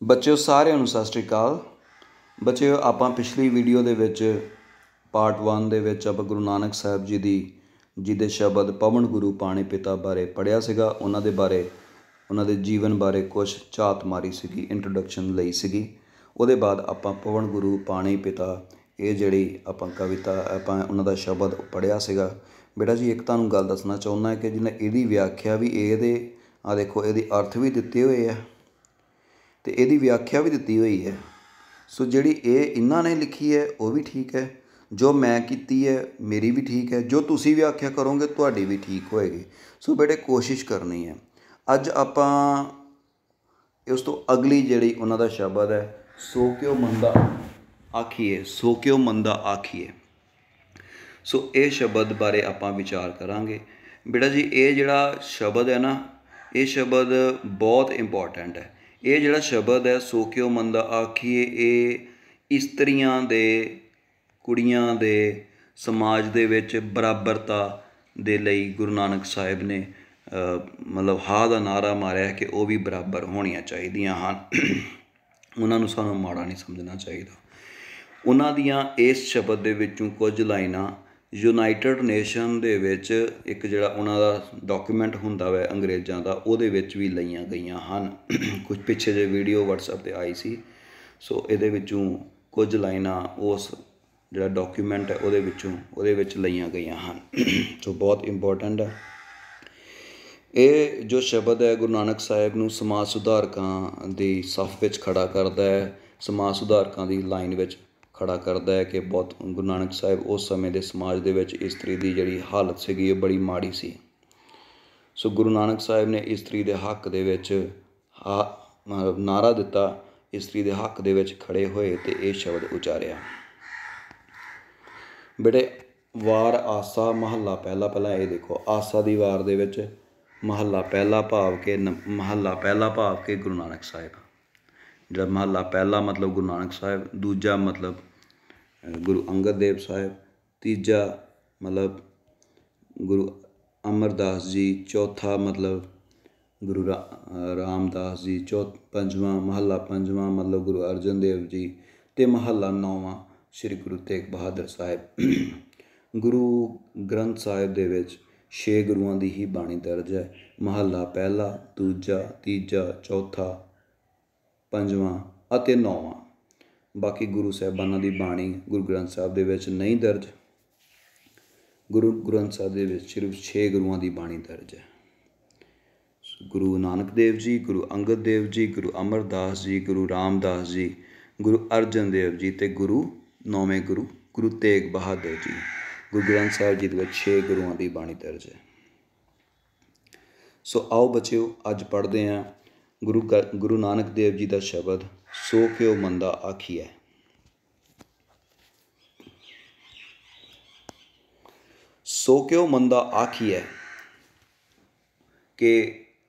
ਬੱਚਿਓ ਸਾਰਿਆਂ ਨੂੰ ਸਤਿ ਸ਼੍ਰੀ ਅਕਾਲ। ਬੱਚਿਓ ਆਪਾਂ ਪਿਛਲੀ ਵੀਡੀਓ ਦੇ ਵਿੱਚ ਪਾਰਟ 1 ਦੇ ਵਿੱਚ ਆਪਾਂ ਗੁਰੂ ਨਾਨਕ ਸਾਹਿਬ ਜੀ ਜਿਹਦੇ ਸ਼ਬਦ ਪਵਨ ਗੁਰੂ ਪਾਣੀ ਪਿਤਾ ਬਾਰੇ ਪੜ੍ਹਿਆ ਸੀਗਾ। ਉਹਨਾਂ ਦੇ ਬਾਰੇ, ਉਹਨਾਂ ਦੇ ਜੀਵਨ ਬਾਰੇ ਕੁਛ ਝਾਤ ਮਾਰੀ ਸੀਗੀ, ਇੰਟਰੋਡਕਸ਼ਨ ਲਈ ਸੀਗੀ। ਉਹਦੇ ਬਾਅਦ ਆਪਾਂ ਪਵਨ ਗੁਰੂ ਪਾਣੀ ਪਿਤਾ ਇਹ ਜਿਹੜੀ ਆਪਾਂ ਕਵਿਤਾ ਆਪਾਂ ਉਹਨਾਂ ਦਾ ਸ਼ਬਦ ਪੜ੍ਹਿਆ ਸੀਗਾ। ਬੇਟਾ ਜੀ ਇੱਕ ਤੁਹਾਨੂੰ ਗੱਲ ਦੱਸਣਾ ਚਾਹੁੰਦਾ ਕਿ ਜਿਹਨੇ ਇਹਦੀ ਵਿਆਖਿਆ ਵੀ ਇਹਦੇ ਦੇਖੋ ਇਹਦੇ ਅਰਥ ਵੀ ਦਿੱਤੇ ਹੋਏ ਆ ਅਤੇ ਇਹਦੀ ਵਿਆਖਿਆ ਵੀ ਦਿੱਤੀ ਹੋਈ ਹੈ। ਸੋ ਜਿਹੜੀ ਇਹ ਇਹਨਾਂ ਨੇ ਲਿਖੀ ਹੈ ਉਹ ਵੀ ਠੀਕ ਹੈ, ਜੋ ਮੈਂ ਕੀਤੀ ਹੈ ਮੇਰੀ ਵੀ ਠੀਕ ਹੈ, ਜੋ ਤੁਸੀਂ ਵਿਆਖਿਆ ਕਰੋਗੇ ਤੁਹਾਡੀ ਵੀ ਠੀਕ ਹੋਏਗੀ। ਸੋ ਬੇਟੇ ਕੋਸ਼ਿਸ਼ ਕਰਨੀ ਹੈ। ਅੱਜ ਆਪਾਂ ਉਸ ਤੋਂ ਅਗਲੀ ਜਿਹੜੀ ਉਹਨਾਂ ਦਾ ਸ਼ਬਦ ਹੈ, ਸੋ ਕਿਉ ਮੰਦਾ ਆਖੀਏ, ਸੋ ਕਿਉ ਮੰਦਾ ਆਖੀਏ। ਸੋ ਇਹ ਸ਼ਬਦ ਬਾਰੇ ਆਪਾਂ ਵਿਚਾਰ ਕਰਾਂਗੇ। ਬੇਟਾ ਜੀ ਇਹ ਜਿਹੜਾ ਸ਼ਬਦ ਹੈ ਨਾ, ਇਹ ਸ਼ਬਦ ਬਹੁਤ ਇੰਪੋਰਟੈਂਟ ਹੈ। ਇਹ ਜਿਹੜਾ ਸ਼ਬਦ ਹੈ ਸੋ ਕਿਉ ਮੰਦਾ ਆਖੀਏ, ਇਹ ਇਸਤਰੀਆਂ ਦੇ, ਕੁੜੀਆਂ ਦੇ ਸਮਾਜ ਦੇ ਵਿੱਚ ਬਰਾਬਰਤਾ ਦੇ ਲਈ ਗੁਰੂ ਨਾਨਕ ਸਾਹਿਬ ਨੇ ਮਤਲਬ ਹਾਂ ਦਾ ਨਾਅਰਾ ਮਾਰਿਆ ਕਿ ਉਹ ਵੀ ਬਰਾਬਰ ਹੋਣੀਆਂ ਚਾਹੀਦੀਆਂ ਹਨ। ਉਹਨਾਂ ਨੂੰ ਸਾਨੂੰ ਮਾੜਾ ਨਹੀਂ ਸਮਝਣਾ ਚਾਹੀਦਾ। ਉਹਨਾਂ ਦੀਆਂ ਇਸ ਸ਼ਬਦ ਦੇ ਵਿੱਚੋਂ ਕੁਝ ਲਾਈਨਾਂ ਯੂਨਾਈਟਡ ਨੇਸ਼ਨ ਦੇ ਵਿੱਚ ਇੱਕ ਜਿਹੜਾ ਉਹਨਾਂ ਦਾ ਡਾਕੂਮੈਂਟ ਹੁੰਦਾ ਵੈ ਅੰਗਰੇਜ਼ਾਂ ਦਾ, ਉਹਦੇ ਵਿੱਚ ਵੀ ਲਈਆਂ ਗਈਆਂ ਹਨ। ਕੁਝ ਪਿੱਛੇ ਜਿਹੇ ਵੀਡੀਓ ਵਟਸਐਪ 'ਤੇ ਆਈ ਸੀ। ਸੋ ਇਹਦੇ ਵਿੱਚੋਂ ਕੁਝ ਲਾਈਨਾਂ ਉਸ ਜਿਹੜਾ ਡਾਕੂਮੈਂਟ ਹੈ ਉਹਦੇ ਵਿੱਚ ਲਈਆਂ ਗਈਆਂ ਹਨ। ਸੋ ਬਹੁਤ ਇੰਪੋਰਟੈਂਟ ਹੈ। ਇਹ ਜੋ ਸ਼ਬਦ ਹੈ ਗੁਰੂ ਨਾਨਕ ਸਾਹਿਬ ਨੂੰ ਸਮਾਜ ਸੁਧਾਰਕਾਂ ਦੀ ਸਫ ਵਿੱਚ ਖੜ੍ਹਾ ਕਰਦਾ ਹੈ, ਸਮਾਜ ਸੁਧਾਰਕਾਂ ਦੀ ਲਾਈਨ ਵਿੱਚ ਖੜ੍ਹਾ ਕਰਦਾ ਹੈ ਕਿ ਬਹੁਤ ਗੁਰੂ ਨਾਨਕ ਸਾਹਿਬ ਉਸ ਸਮੇਂ ਦੇ ਸਮਾਜ ਦੇ ਵਿੱਚ ਇਸਤਰੀ ਦੀ ਜਿਹੜੀ ਹਾਲਤ ਸੀਗੀ ਉਹ ਬੜੀ ਮਾੜੀ ਸੀ। ਸੋ ਗੁਰੂ ਨਾਨਕ ਸਾਹਿਬ ਨੇ ਇਸਤਰੀ ਦੇ ਹੱਕ ਦੇ ਵਿੱਚ ਨਾਅਰਾ ਦਿੱਤਾ, ਇਸਤਰੀ ਦੇ ਹੱਕ ਦੇ ਵਿੱਚ ਖੜ੍ਹੇ ਹੋਏ ਅਤੇ ਇਹ ਸ਼ਬਦ ਉਚਾਰਿਆ। ਬੇਟੇ ਵਾਰ ਆਸਾ ਮਹੱਲਾ ਪਹਿਲਾ, ਪਹਿਲਾਂ ਇਹ ਦੇਖੋ ਆਸਾ ਦੀ ਵਾਰ ਦੇ ਵਿੱਚ ਮਹੱਲਾ ਪਹਿਲਾ ਭਾਵ ਕੇ ਗੁਰੂ ਨਾਨਕ ਸਾਹਿਬ। ਜਿਹੜਾ ਮਹੱਲਾ ਪਹਿਲਾ ਮਤਲਬ ਗੁਰੂ ਨਾਨਕ ਸਾਹਿਬ, ਦੂਜਾ ਮਤਲਬ ਗੁਰੂ ਅੰਗਦ ਦੇਵ ਸਾਹਿਬ, ਤੀਜਾ ਮਤਲਬ ਗੁਰੂ ਅਮਰਦਾਸ ਜੀ, ਚੌਥਾ ਮਤਲਬ ਗੁਰੂ ਰਾਮਦਾਸ ਜੀ, ਪੰਜਵਾਂ ਮਹੱਲਾ ਪੰਜਵਾਂ ਮਤਲਬ ਗੁਰੂ ਅਰਜਨ ਦੇਵ ਜੀ, ਅਤੇ ਮਹੱਲਾ ਨੌਵਾਂ ਸ਼੍ਰੀ ਗੁਰੂ ਤੇਗ ਬਹਾਦਰ ਸਾਹਿਬ। ਗੁਰੂ ਗ੍ਰੰਥ ਸਾਹਿਬ ਦੇ ਵਿੱਚ 6 ਗੁਰੂਆਂ ਦੀ ਹੀ ਬਾਣੀ ਦਰਜ ਹੈ। ਮਹੱਲਾ ਪਹਿਲਾ, ਦੂਜਾ, ਤੀਜਾ, ਚੌਥਾ, ਪੰਜਵਾਂ ਅਤੇ ਨੌਵਾਂ। ਬਾਕੀ ਗੁਰੂ ਸਾਹਿਬਾਨਾਂ ਦੀ ਬਾਣੀ ਗੁਰੂ ਗ੍ਰੰਥ ਸਾਹਿਬ ਦੇ ਵਿੱਚ ਨਹੀਂ ਦਰਜ। ਗੁਰੂ ਗ੍ਰੰਥ ਸਾਹਿਬ ਦੇ ਵਿੱਚ ਸਿਰਫ 6 ਗੁਰੂਆਂ ਦੀ ਬਾਣੀ ਦਰਜ ਹੈ। ਗੁਰੂ ਨਾਨਕ ਦੇਵ ਜੀ, ਗੁਰੂ ਅੰਗਦ ਦੇਵ ਜੀ, ਗੁਰੂ ਅਮਰਦਾਸ ਜੀ, ਗੁਰੂ ਰਾਮਦਾਸ ਜੀ, ਗੁਰੂ ਅਰਜਨ ਦੇਵ ਜੀ ਅਤੇ ਨੌਵੇਂ ਗੁਰੂ ਤੇਗ ਬਹਾਦਰ ਜੀ। ਗੁਰੂ ਗ੍ਰੰਥ ਸਾਹਿਬ ਜੀ ਦੇ ਵਿੱਚ 6 ਗੁਰੂਆਂ ਦੀ ਬਾਣੀ ਦਰਜ ਹੈ। ਸੋ ਆਓ ਬੱਚਿਓ ਅੱਜ ਪੜ੍ਹਦੇ ਹਾਂ ਗੁਰੂ ਨਾਨਕ ਦੇਵ ਜੀ ਦਾ ਸ਼ਬਦ ਸੋ ਕਿਉ ਮੰਦਾ ਆਖੀਐ। ਸੋ ਕਿਉ ਮੰਦਾ ਆਖੀਐ ਕਿ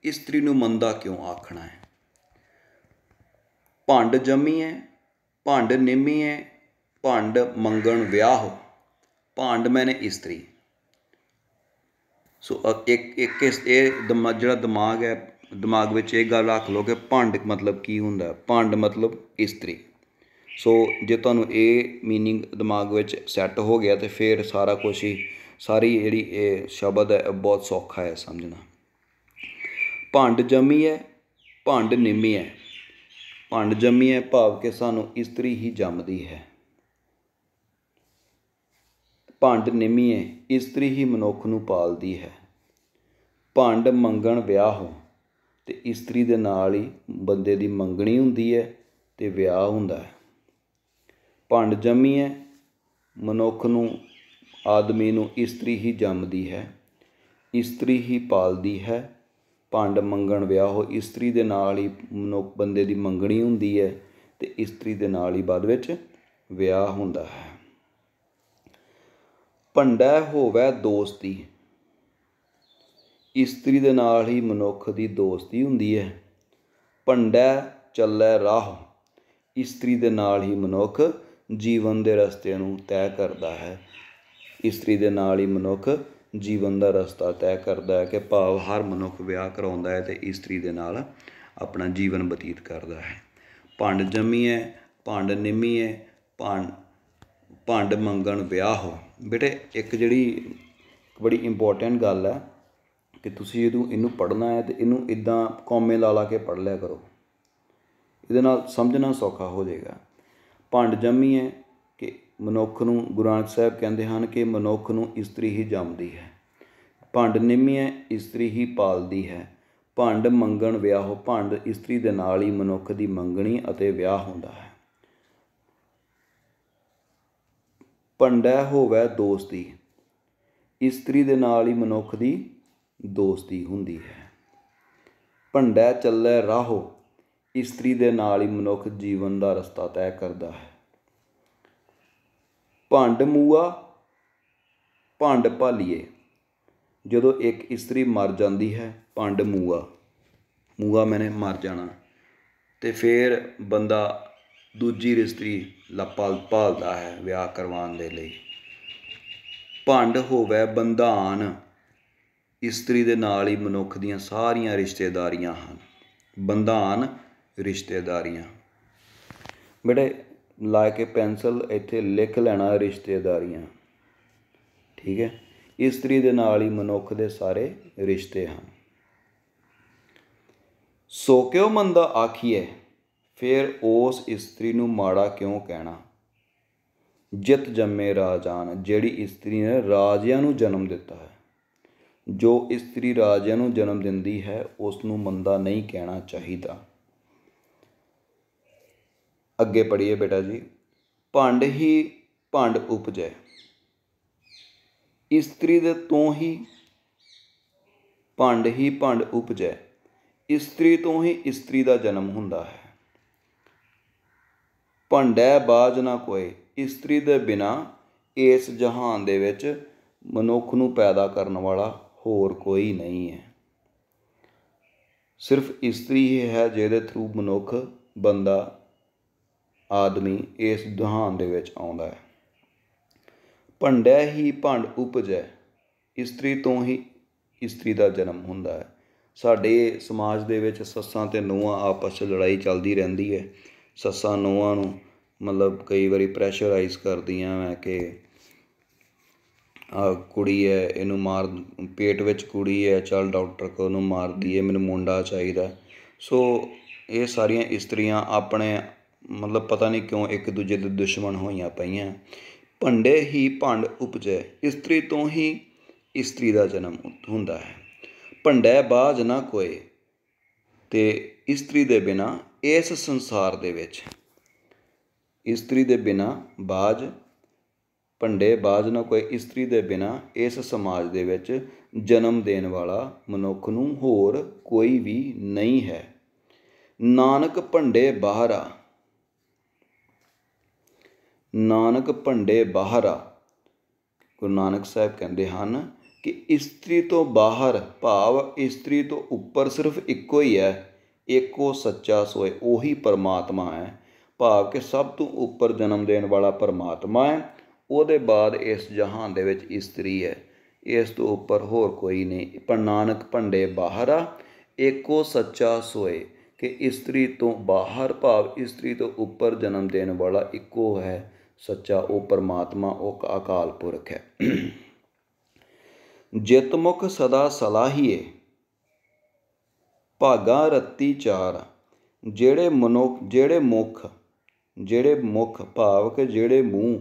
ਇਸਤਰੀ ਨੂੰ ਮੰਦਾ ਕਿਉਂ ਆਖਣਾ ਹੈ। ਭੰਡ ਜੰਮੀਐ, ਭੰਡ ਨਿੰਮੀਐ, ਭੰਡ ਮੰਗਣ ਵਿਆਹੋ, ਭਾਂਡ ਮੈਨੇ ਇਸਤਰੀ। ਸੋ ਇੱਕ ਇਹ ਜਿਹੜਾ ਦਿਮਾਗ ਹੈ, ਦਿਮਾਗ ਵਿੱਚ ਇਹ ਗੱਲ ਰੱਖ ਲਓ ਕਿ ਭੰਡ ਮਤਲਬ ਕੀ ਹੁੰਦਾ। ਭੰਡ ਮਤਲਬ ਇਸਤਰੀ। ਸੋ ਜੇ ਤੁਹਾਨੂੰ ਇਹ ਮੀਨਿੰਗ ਦਿਮਾਗ ਵਿੱਚ ਸੈੱਟ ਹੋ ਗਿਆ ਤਾਂ ਫਿਰ ਸਾਰਾ ਕੁਛ ਹੀ, ਸਾਰੀ ਜਿਹੜੀ ਇਹ ਸ਼ਬਦ ਹੈ ਬਹੁਤ ਸੌਖਾ ਹੈ ਸਮਝਣਾ। ਭੰਡ ਜੰਮੀ ਹੈ, ਭੰਡ ਨਿੰਮੀ ਹੈ। ਭੰਡ ਜੰਮੀ ਹੈ ਭਾਵ ਕਿ ਸਾਨੂੰ ਇਸਤਰੀ ਹੀ ਜੰਮਦੀ ਹੈ। ਭੰਡ ਨਿੰਮੀ ਹੈ, ਇਸਤਰੀ ਹੀ ਮਨੁੱਖ ਨੂੰ ਪਾਲਦੀ ਹੈ। ਭੰਡ ਮੰਗਣ ਵਿਆਹ ਹੋ, ਅਤੇ ਇਸਤਰੀ ਦੇ ਨਾਲ ਹੀ ਬੰਦੇ ਦੀ ਮੰਗਣੀ ਹੁੰਦੀ ਹੈ ਅਤੇ ਵਿਆਹ ਹੁੰਦਾ ਹੈ। ਭੰਡ ਜੰਮੀ ਹੈ, ਮਨੁੱਖ ਨੂੰ, ਆਦਮੀ ਨੂੰ ਇਸਤਰੀ ਹੀ ਜੰਮਦੀ ਹੈ, ਇਸਤਰੀ ਹੀ ਪਾਲਦੀ ਹੈ। ਭੰਡ ਮੰਗਣ ਵਿਆਹ ਹੋ, ਇਸਤਰੀ ਦੇ ਨਾਲ ਹੀ ਬੰਦੇ ਦੀ ਮੰਗਣੀ ਹੁੰਦੀ ਹੈ ਅਤੇ ਇਸਤਰੀ ਦੇ ਨਾਲ ਹੀ ਬਾਅਦ ਵਿੱਚ ਵਿਆਹ ਹੁੰਦਾ ਹੈ। ਭੰਡੈ ਹੋਵੈ ਦੋਸਤੀ, ਇਸਤਰੀ ਦੇ ਨਾਲ ਹੀ ਮਨੁੱਖ ਦੀ ਦੋਸਤੀ ਹੁੰਦੀ ਹੈ। ਭੰਡੈ ਚੱਲੈ ਰਾਹ, ਇਸਤਰੀ ਦੇ ਨਾਲ ਹੀ ਮਨੁੱਖ ਜੀਵਨ ਦੇ ਰਸਤੇ ਨੂੰ ਤੈਅ ਕਰਦਾ ਹੈ। ਇਸਤਰੀ ਦੇ ਨਾਲ ਹੀ ਮਨੁੱਖ ਜੀਵਨ ਦਾ ਰਸਤਾ ਤੈਅ ਕਰਦਾ ਹੈ ਕਿ ਭਾਵ ਹਰ ਮਨੁੱਖ ਵਿਆਹ ਕਰਾਉਂਦਾ ਹੈ ਅਤੇ ਇਸਤਰੀ ਦੇ ਨਾਲ ਆਪਣਾ ਜੀਵਨ ਬਤੀਤ ਕਰਦਾ ਹੈ। ਭੰਡ ਜੰਮੀਐ ਭੰਡ ਨਿੰਮੀਐ ਭੰਡ ਮੰਗਣ ਵਿਆਹੋ। ਬੇਟੇ ਇੱਕ ਜਿਹੜੀ ਬੜੀ ਇੰਪੋਰਟੈਂਟ ਗੱਲ ਹੈ ਕਿ ਤੁਸੀਂ ਜਦੋਂ ਇਹਨੂੰ ਪੜ੍ਹਨਾ ਹੈ ਤਾਂ ਇਹਨੂੰ ਇੱਦਾਂ ਕੌਮੇ ਲਾ ਕੇ ਪੜ੍ਹ ਲਿਆ ਕਰੋ, ਇਹਦੇ ਨਾਲ ਸਮਝਣਾ ਸੌਖਾ ਹੋ ਜਾਏਗਾ। ਭੰਡ ਜੰਮੀਐ ਕਿ ਮਨੁੱਖ ਨੂੰ, ਗੁਰੂ ਨਾਨਕ ਸਾਹਿਬ ਕਹਿੰਦੇ ਹਨ ਕਿ ਮਨੁੱਖ ਨੂੰ ਇਸਤਰੀ ਹੀ ਜੰਮਦੀ ਹੈ। ਭੰਡ ਨਿੰਮੀਐ ਇਸਤਰੀ ਹੀ ਪਾਲਦੀ ਹੈ। ਭੰਡ ਮੰਗਣ ਵਿਆਹੋ, ਭੰਡ ਇਸਤਰੀ ਦੇ ਨਾਲ ਹੀ ਮਨੁੱਖ ਦੀ ਮੰਗਣੀ ਅਤੇ ਵਿਆਹ ਹੁੰਦਾ ਹੈ। ਭੰਡੈ ਹੋਵੈ ਦੋਸਤੀ, ਇਸਤਰੀ ਦੇ ਨਾਲ ਹੀ ਮਨੁੱਖ ਦੀ ਦੋਸਤੀ ਹੁੰਦੀ ਹੈ। ਭੰਡੈ ਚੱਲੈ ਰਾਹੋ, ਇਸਤਰੀ ਦੇ ਨਾਲ ਹੀ ਮਨੁੱਖ ਜੀਵਨ ਦਾ ਰਸਤਾ ਤੈਅ ਕਰਦਾ ਹੈ। ਭੰਡ ਮੂਆ ਭੰਡ ਭਾਲੀਏ, ਜਦੋਂ ਇੱਕ ਇਸਤਰੀ ਮਰ ਜਾਂਦੀ ਹੈ, ਭੰਡ ਮੂਆ ਮੈਨੇ ਮਰ ਜਾਣਾ, ਅਤੇ ਫਿਰ ਬੰਦਾ ਦੂਜੀ ਇਸਤਰੀ ਭਾਲਦਾ ਹੈ ਵਿਆਹ ਕਰਵਾਉਣ ਦੇ ਲਈ। ਭੰਡ ਹੋਵੈ ਬੰਧਾਨ, ਇਸਤਰੀ ਦੇ ਨਾਲ ਹੀ ਮਨੁੱਖ ਦੀਆਂ ਸਾਰੀਆਂ ਰਿਸ਼ਤੇਦਾਰੀਆਂ ਹਨ। ਬੰਧਾਨ ਰਿਸ਼ਤੇਦਾਰੀਆਂ। ਬੇਟੇ ਲਾ ਕੇ ਪੈਨਸਲ ਇੱਥੇ ਲਿਖ ਲੈਣਾ ਰਿਸ਼ਤੇਦਾਰੀਆਂ, ਠੀਕ ਹੈ। ਇਸਤਰੀ ਦੇ ਨਾਲ ਹੀ ਮਨੁੱਖ ਦੇ ਸਾਰੇ ਰਿਸ਼ਤੇ ਹਨ। ਸੋ ਕਿਉ ਮੰਦਾ ਆਖੀਐ, ਫਿਰ ਉਸ ਇਸਤਰੀ ਨੂੰ ਮਾੜਾ ਕਿਉਂ ਕਹਿਣਾ। ਜਿਤ ਜੰਮੇ ਰਾਜਾਨ, ਜਿਹੜੀ ਇਸਤਰੀ ਨੇ ਰਾਜਿਆਂ ਨੂੰ ਜਨਮ ਦਿੱਤਾ ਹੈ। ਜੋ ਇਸਤਰੀ ਰਾਜਿਆਂ ਨੂੰ ਜਨਮ ਦਿੰਦੀ ਹੈ ਉਸ ਨੂੰ ਮੰਦਾ ਨਹੀਂ ਕਹਿਣਾ ਚਾਹੀਦਾ। ਅੱਗੇ ਪੜ੍ਹੀਏ ਬੇਟਾ ਜੀ। ਭੰਡ ਹੀ ਭੰਡ ਉਪਜੈ, ਇਸਤਰੀ ਦੇ ਤੋਂ ਹੀ ਭੰਡ ਉਪਜੈ, ਇਸਤਰੀ ਤੋਂ ਹੀ ਇਸਤਰੀ ਦਾ ਜਨਮ ਹੁੰਦਾ ਹੈ। ਭੰਡੈ ਬਾਝ ਨਾ ਕੋਇ, ਇਸਤਰੀ ਦੇ ਬਿਨਾਂ ਇਸ ਜਹਾਨ ਦੇ ਵਿੱਚ ਮਨੁੱਖ ਨੂੰ ਪੈਦਾ ਕਰਨ ਵਾਲਾ ਹੋਰ ਕੋਈ ਨਹੀਂ ਹੈ। ਸਿਰਫ ਇਸਤਰੀ ਹੀ ਹੈ ਜਿਹਦੇ ਥਰੂ ਮਨੁੱਖ, ਬੰਦਾ, ਆਦਮੀ ਇਸ ਜਹਾਨ ਦੇ ਵਿੱਚ ਆਉਂਦਾ ਹੈ। ਭੰਡੈ ਹੀ ਭੰਡ ਉਪਜੈ, ਇਸਤਰੀ ਤੋਂ ਹੀ ਇਸਤਰੀ ਦਾ ਜਨਮ ਹੁੰਦਾ ਹੈ। ਸਾਡੇ ਸਮਾਜ ਦੇ ਵਿੱਚ ਸੱਸਾਂ ਅਤੇ ਨੂੰਹਾਂ ਆਪਸ 'ਚ ਲੜਾਈ ਚੱਲਦੀ ਰਹਿੰਦੀ ਹੈ। ਸੱਸਾਂ ਨੂੰਹਾਂ ਨੂੰ ਮਤਲਬ ਕਈ ਵਾਰੀ ਪ੍ਰੈਸ਼ਰਾਈਜ਼ ਕਰਦੀਆਂ ਹੈ ਕਿ ਆਹ ਕੁੜੀ ਹੈ ਇਹਨੂੰ ਮਾਰ, ਪੇਟ ਵਿੱਚ ਕੁੜੀ ਹੈ, ਚੱਲ ਡਾਕਟਰ ਕੋਲ ਉਹਨੂੰ ਮਾਰ ਦਈਏ, ਮੈਨੂੰ ਮੁੰਡਾ ਚਾਹੀਦਾ। ਸੋ ਇਹ ਸਾਰੀਆਂ ਇਸਤਰੀਆਂ ਆਪਣੇ ਮਤਲਬ ਪਤਾ ਨਹੀਂ ਕਿਉਂ ਇੱਕ ਦੂਜੇ ਦੇ ਦੁਸ਼ਮਣ ਹੋਈਆਂ ਪਈਆਂ। ਭੰਡੇ ਹੀ ਭੰਡ ਉਪਜੈ, ਇਸਤਰੀ ਤੋਂ ਹੀ ਇਸਤਰੀ ਦਾ ਜਨਮ ਹੁੰਦਾ ਹੈ। ਭੰਡੈ ਬਾਝ ਨਾ ਕੋਇ, ਅਤੇ ਇਸਤਰੀ ਦੇ ਬਿਨਾਂ ਇਸ ਸੰਸਾਰ ਦੇ ਵਿੱਚ, ਇਸਤਰੀ ਦੇ ਬਿਨਾਂ ਭੰਡੇ ਬਾਝ ਨਾ ਕੋਇ, ਇਸਤਰੀ ਦੇ ਬਿਨਾਂ ਇਸ ਸਮਾਜ ਦੇ ਵਿੱਚ ਜਨਮ ਦੇਣ ਵਾਲਾ ਮਨੁੱਖ ਨੂੰ ਹੋਰ ਕੋਈ ਵੀ ਨਹੀਂ ਹੈ। ਨਾਨਕ ਭੰਡੇ ਬਾਹਰਾ, ਨਾਨਕ ਭੰਡੇ ਬਾਹਰਾ, ਗੁਰੂ ਨਾਨਕ ਸਾਹਿਬ ਕਹਿੰਦੇ ਹਨ ਕਿ ਇਸਤਰੀ ਤੋਂ ਬਾਹਰ ਭਾਵ ਇਸਤਰੀ ਤੋਂ ਉੱਪਰ ਸਿਰਫ ਇੱਕੋ ਹੀ ਹੈ, ਏਕੋ ਸੱਚਾ ਸੋਇ, ਉਹੀ ਪਰਮਾਤਮਾ ਹੈ। ਭਾਵ ਕਿ ਸਭ ਤੋਂ ਉੱਪਰ ਜਨਮ ਦੇਣ ਵਾਲਾ ਪਰਮਾਤਮਾ ਹੈ, ਉਹਦੇ ਬਾਅਦ ਇਸ ਜਹਾਨ ਦੇ ਵਿੱਚ ਇਸਤਰੀ ਹੈ, ਇਸ ਤੋਂ ਉੱਪਰ ਹੋਰ ਕੋਈ ਨਹੀਂ। ਪਰ ਨਾਨਕ ਭੰਡੇ ਬਾਹਰਾ ਏਕੋ ਸੱਚਾ ਸੋਇ, ਕਿ ਇਸਤਰੀ ਤੋਂ ਬਾਹਰ ਭਾਵ ਇਸਤਰੀ ਤੋਂ ਉੱਪਰ ਜਨਮ ਦੇਣ ਵਾਲਾ ਇੱਕੋ ਹੈ ਸੱਚਾ, ਉਹ ਪਰਮਾਤਮਾ, ਉਹ ਅਕਾਲ ਪੁਰਖ ਹੈ। ਜਿਤ ਮੁਖ ਸਦਾ ਸਲਾਹੀਏ, ਭਾਗਾ ਰੱਤੀ ਚਾਰ, ਜਿਹੜੇ ਮੁਖ ਭਾਵ ਕਿ ਜਿਹੜੇ ਮੂੰਹ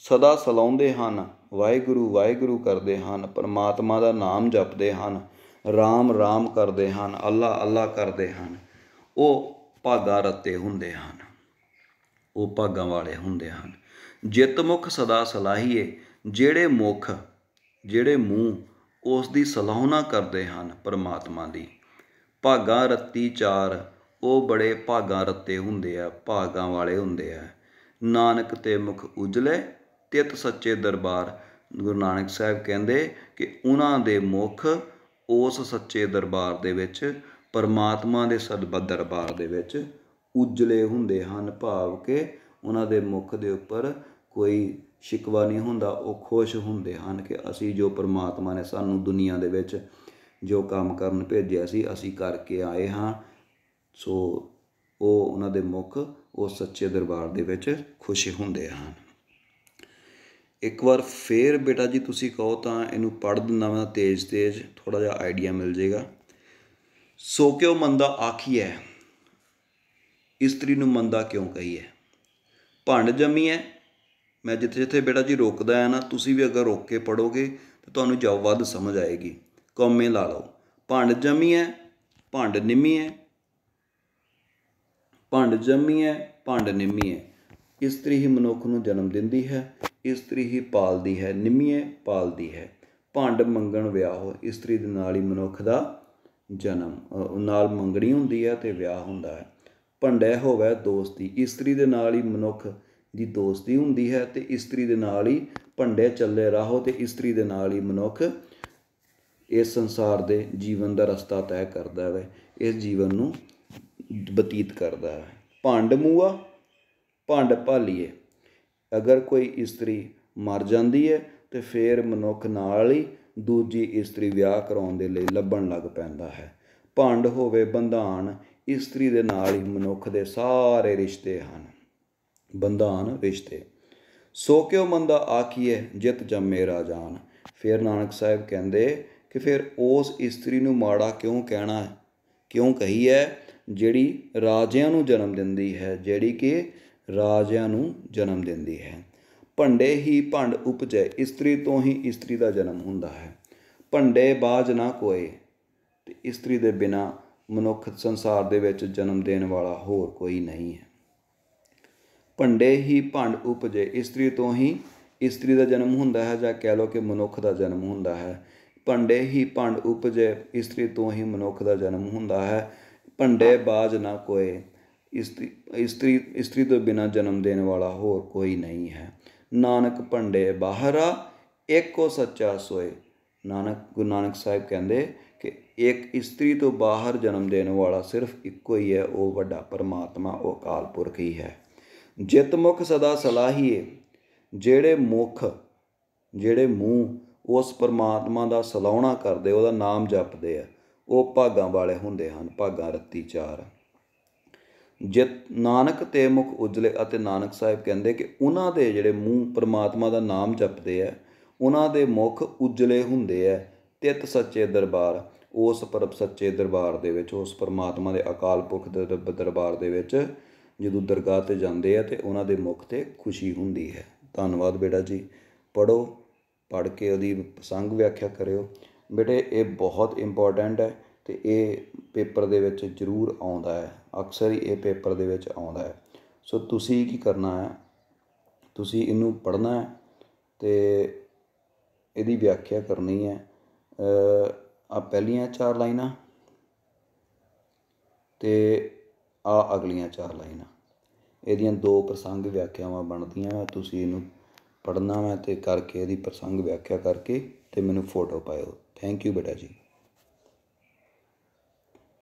ਸਦਾ ਸਲਾਉਂਦੇ ਹਨ, ਵਾਹਿਗੁਰੂ ਵਾਹਿਗੁਰੂ ਕਰਦੇ ਹਨ, ਪਰਮਾਤਮਾ ਦਾ ਨਾਮ ਜਪਦੇ ਹਨ, ਰਾਮ ਰਾਮ ਕਰਦੇ ਹਨ, ਅੱਲਾ ਅੱਲਾ ਕਰਦੇ ਹਨ, ਉਹ ਭਾਗਾ ਰੱਤੇ ਹੁੰਦੇ ਹਨ, ਉਹ ਭਾਗਾਂ ਵਾਲੇ ਹੁੰਦੇ ਹਨ। ਜਿਤ ਮੁਖ ਸਦਾ ਸਲਾਹੀਏ, ਜਿਹੜੇ ਮੂੰਹ ਉਸ ਦੀ ਸਲਾਹੁਣਾ ਕਰਦੇ ਹਨ ਪਰਮਾਤਮਾ ਦੀ। ਭਾਗਾਂ ਰੱਤੀ ਚਾਰ, ਉਹ ਬੜੇ ਭਾਗਾਂ ਰੱਤੇ ਹੁੰਦੇ ਆ, ਭਾਗਾਂ ਵਾਲੇ ਹੁੰਦੇ ਆ। ਨਾਨਕ ਤੇ ਮੁਖ ਉਜਲੇ ਤਿਤ ਸੱਚੇ ਦਰਬਾਰ, ਗੁਰੂ ਨਾਨਕ ਸਾਹਿਬ ਕਹਿੰਦੇ ਕਿ ਉਹਨਾਂ ਦੇ ਮੁਖ ਉਸ ਸੱਚੇ ਦਰਬਾਰ ਦੇ ਵਿੱਚ, ਪਰਮਾਤਮਾ ਦੇ ਦਰਬਾਰ ਦੇ ਵਿੱਚ ਉਜਲੇ ਹੁੰਦੇ ਹਨ। ਭਾਵ ਕਿ ਉਹਨਾਂ ਦੇ ਮੁਖ ਦੇ ਉੱਪਰ ਕੋਈ ਸ਼ਿਕਵਾ ਨਹੀਂ ਹੁੰਦਾ, ਉਹ ਖੁਸ਼ ਹੁੰਦੇ ਹਨ ਕਿ ਅਸੀਂ ਜੋ ਪਰਮਾਤਮਾ ਨੇ ਸਾਨੂੰ ਦੁਨੀਆ ਦੇ ਵਿੱਚ ਜੋ ਕੰਮ ਕਰਨ ਭੇਜਿਆ ਸੀ ਅਸੀਂ ਕਰਕੇ ਆਏ ਹਾਂ। ਸੋ ਉਹ ਉਹਨਾਂ ਦੇ ਮੁੱਖ ਉਸ ਸੱਚੇ ਦਰਬਾਰ ਦੇ ਵਿੱਚ ਖੁਸ਼ ਹੁੰਦੇ ਹਨ। ਇੱਕ ਵਾਰ ਫੇਰ ਬੇਟਾ ਜੀ ਤੁਸੀਂ ਕਹੋ ਤਾਂ ਇਹਨੂੰ ਪੜ੍ਹ ਦਿੰਦਾ ਮੈਂ ਤੇਜ਼ ਤੇਜ਼, ਥੋੜ੍ਹਾ ਜਿਹਾ ਆਈਡੀਆ ਮਿਲ ਜਾਏਗਾ। ਸੋ ਕਿਉ ਮੰਦਾ ਆਖੀਐ, ਇਸਤਰੀ ਨੂੰ ਮੰਦਾ ਕਿਉਂ ਕਹੀਏ। ਭੰਡ ਜੰਮੀਐ, ਮੈਂ ਜਿੱਥੇ ਜਿੱਥੇ ਬੇਟਾ ਜੀ ਰੋਕਦਾ ਹੈ ਨਾ, ਤੁਸੀਂ ਵੀ ਅਗਰ ਰੋਕ ਕੇ ਪੜ੍ਹੋਗੇ ਤਾਂ ਤੁਹਾਨੂੰ ਜਾ ਵੱਧ ਸਮਝ ਆਏਗੀ। ਕੌਮੇ ਲਾ ਲਓ। ਭੰਡ ਜੰਮੀਐ, ਭੰਡ ਨਿੰਮੀਐ, ਭੰਡ ਜੰਮੀਐ, ਭੰਡ ਨਿੰਮੀਐ। ਇਸਤਰੀ ਹੀ ਮਨੁੱਖ ਨੂੰ ਜਨਮ ਦਿੰਦੀ ਹੈ, ਇਸਤਰੀ ਹੀ ਪਾਲਦੀ ਹੈ, ਨਿੰਮੀਐ ਪਾਲਦੀ ਹੈ। ਭੰਡ ਮੰਗਣ ਵਿਆਹੋ, ਇਸਤਰੀ ਦੇ ਨਾਲ ਹੀ ਮਨੁੱਖ ਦਾ ਜਨਮ, ਨਾਲ ਮੰਗਣੀ ਹੁੰਦੀ ਹੈ ਅਤੇ ਵਿਆਹ ਹੁੰਦਾ ਹੈ। ਭੰਡੈ ਹੋਵੈ ਦੋਸਤੀ, ਇਸਤਰੀ ਦੇ ਨਾਲ ਹੀ ਮਨੁੱਖ ਦੀ ਦੋਸਤੀ ਹੁੰਦੀ ਹੈ ਅਤੇ ਇਸਤਰੀ ਦੇ ਨਾਲ ਹੀ ਭੰਡੇ ਚੱਲੇ ਰਾਹੋ, ਅਤੇ ਇਸਤਰੀ ਦੇ ਨਾਲ ਹੀ ਮਨੁੱਖ ਇਸ ਸੰਸਾਰ ਦੇ ਜੀਵਨ ਦਾ ਰਸਤਾ ਤੈਅ ਕਰਦਾ ਹੈ, ਇਸ ਜੀਵਨ ਨੂੰ ਬਤੀਤ ਕਰਦਾ ਹੈ। ਭੰਡ ਮੂਆ, ਭੰਡ ਭਾਲੀਏ, ਅਗਰ ਕੋਈ ਇਸਤਰੀ ਮਰ ਜਾਂਦੀ ਹੈ ਤਾਂ ਫਿਰ ਮਨੁੱਖ ਨਾਲ ਹੀ ਦੂਜੀ ਇਸਤਰੀ ਵਿਆਹ ਕਰਾਉਣ ਦੇ ਲਈ ਲੱਭਣ ਲੱਗ ਪੈਂਦਾ ਹੈ। ਭੰਡ ਹੋਵੇ ਬੰਧਾਨ, ਇਸਤਰੀ ਦੇ ਨਾਲ ਹੀ ਮਨੁੱਖ ਦੇ ਸਾਰੇ ਰਿਸ਼ਤੇ ਹਨ, ਬੰਧਾਨ ਰਿਸ਼ਤੇ। ਸੋ ਕਿਉ ਮੰਦਾ ਆਖੀਏ, ਜਿਤ ਜੰਮੇ ਰਾਜਾਨ। ਫਿਰ ਨਾਨਕ ਸਾਹਿਬ ਕਹਿੰਦੇ ਕਿ ਫਿਰ ਉਸ ਇਸਤਰੀ ਨੂੰ ਮਾੜਾ ਕਿਉਂ ਕਹਿਣਾ, ਕਿਉਂ ਕਹੀ ਹੈ, ਜਿਹੜੀ ਰਾਜਿਆਂ ਨੂੰ ਜਨਮ ਦਿੰਦੀ ਹੈ, ਜਿਹੜੀ ਕਿ ਰਾਜਿਆਂ ਨੂੰ ਜਨਮ ਦਿੰਦੀ ਹੈ। ਭੰਡੇ ਹੀ ਭੰਡ ਉਪਜੈ, ਇਸਤਰੀ ਤੋਂ ਹੀ ਇਸਤਰੀ ਦਾ ਜਨਮ ਹੁੰਦਾ ਹੈ। ਭੰਡੇ ਬਾਝ ਨਾ ਕੋਏ, ਅਤੇ ਇਸਤਰੀ ਦੇ ਬਿਨਾਂ ਮਨੁੱਖ ਸੰਸਾਰ ਦੇ ਵਿੱਚ ਜਨਮ ਦੇਣ ਵਾਲਾ ਹੋਰ ਕੋਈ ਨਹੀਂ ਹੈ। ਭੰਡੇ ਹੀ ਭੰਡ ਉਪਜੇ, ਇਸਤਰੀ ਤੋਂ ਹੀ ਇਸਤਰੀ ਦਾ ਜਨਮ ਹੁੰਦਾ ਹੈ, ਜਾਂ ਕਹਿ ਲਓ ਕਿ ਮਨੁੱਖ ਦਾ ਜਨਮ ਹੁੰਦਾ ਹੈ। ਭੰਡੇ ਹੀ ਭੰਡ ਉਪਜੇ, ਇਸਤਰੀ ਤੋਂ ਹੀ ਮਨੁੱਖ ਦਾ ਜਨਮ ਹੁੰਦਾ ਹੈ। ਭੰਡੇ ਬਾਝ ਨਾ ਕੋਏ, ਇਸਤਰੀ ਤੋਂ ਬਿਨਾਂ ਜਨਮ ਦੇਣ ਵਾਲਾ ਹੋਰ ਕੋਈ ਨਹੀਂ ਹੈ। ਨਾਨਕ ਭੰਡੇ ਬਾਹਰਾ, ਏਕੋ ਸੱਚਾ ਸੋਏ। ਗੁਰੂ ਨਾਨਕ ਸਾਹਿਬ ਕਹਿੰਦੇ ਕਿ ਇੱਕ ਇਸਤਰੀ ਤੋਂ ਬਾਹਰ ਜਨਮ ਦੇਣ ਵਾਲਾ ਸਿਰਫ ਇੱਕੋ ਹੀ ਹੈ, ਉਹ ਵੱਡਾ ਪਰਮਾਤਮਾ, ਉਹ ਅਕਾਲ ਪੁਰਖ ਹੀ ਹੈ। ਜਿਤ ਮੁਖ ਸਦਾ ਸਲਾਹੀਏ, ਜਿਹੜੇ ਮੁਖ, ਜਿਹੜੇ ਮੂੰਹ ਉਸ ਪਰਮਾਤਮਾ ਦਾ ਸਲਾਹੁਣਾ ਕਰਦੇ, ਉਹਦਾ ਨਾਮ ਜਪਦੇ ਆ, ਉਹ ਭਾਗਾਂ ਵਾਲੇ ਹੁੰਦੇ ਹਨ। ਭਾਗਾਂ ਰੱਤੀ ਚਾਰ। ਜਿਤ ਨਾਨਕ ਤੇ ਮੁਖ ਉਜਲੇ, ਅਤੇ ਨਾਨਕ ਸਾਹਿਬ ਕਹਿੰਦੇ ਕਿ ਉਹਨਾਂ ਦੇ ਜਿਹੜੇ ਮੂੰਹ ਪਰਮਾਤਮਾ ਦਾ ਨਾਮ ਜਪਦੇ ਆ, ਉਹਨਾਂ ਦੇ ਮੁਖ ਉਜਲੇ ਹੁੰਦੇ ਆ। ਤਿਤ ਸੱਚੇ ਦਰਬਾਰ, ਉਸ ਸੱਚੇ ਦਰਬਾਰ ਦੇ ਵਿੱਚ, ਉਸ ਪਰਮਾਤਮਾ ਦੇ ਅਕਾਲ ਪੁਰਖ ਦੇ ਦਰਬਾਰ ਦੇ ਵਿੱਚ ਜਦੋਂ ਦਰਗਾਹ 'ਤੇ ਜਾਂਦੇ ਆ ਤਾਂ ਉਹਨਾਂ ਦੇ ਮੁਖ 'ਤੇ ਖੁਸ਼ੀ ਹੁੰਦੀ ਹੈ। ਧੰਨਵਾਦ ਬੇਟਾ ਜੀ। ਪੜ੍ਹੋ, ਪੜ੍ਹ ਕੇ ਉਹਦੀ ਪ੍ਰਸੰਗ ਵਿਆਖਿਆ ਕਰਿਓ ਬੇਟੇ, ਇਹ ਬਹੁਤ ਇੰਪੋਰਟੈਂਟ ਹੈ ਅਤੇ ਇਹ ਪੇਪਰ ਦੇ ਵਿੱਚ ਜ਼ਰੂਰ ਆਉਂਦਾ ਹੈ, ਅਕਸਰ ਹੀ ਇਹ ਪੇਪਰ ਦੇ ਵਿੱਚ ਆਉਂਦਾ ਹੈ। ਸੋ ਤੁਸੀਂ ਕੀ ਕਰਨਾ ਹੈ, ਤੁਸੀਂ ਇਹਨੂੰ ਪੜ੍ਹਨਾ ਹੈ ਅਤੇ ਇਹਦੀ ਵਿਆਖਿਆ ਕਰਨੀ ਹੈ। ਆ ਪਹਿਲੀਆਂ 4 ਲਾਈਨਾਂ ਅਤੇ ਆ ਅਗਲੀਆਂ 4 ਲਾਈਨਾਂ, ਇਹਦੀਆਂ 2 ਪ੍ਰਸੰਗ ਵਿਆਖਿਆਵਾਂ ਬਣਦੀਆਂ। ਤੁਸੀਂ ਇਹਨੂੰ ਪੜ੍ਹਨਾ ਵਾ ਅਤੇ ਕਰਕੇ ਇਹਦੀ ਪ੍ਰਸੰਗ ਵਿਆਖਿਆ ਕਰਕੇ ਅਤੇ ਮੈਨੂੰ ਫੋਟੋ ਪਾਇਓ। ਥੈਂਕ ਯੂ ਬੇਟਾ ਜੀ।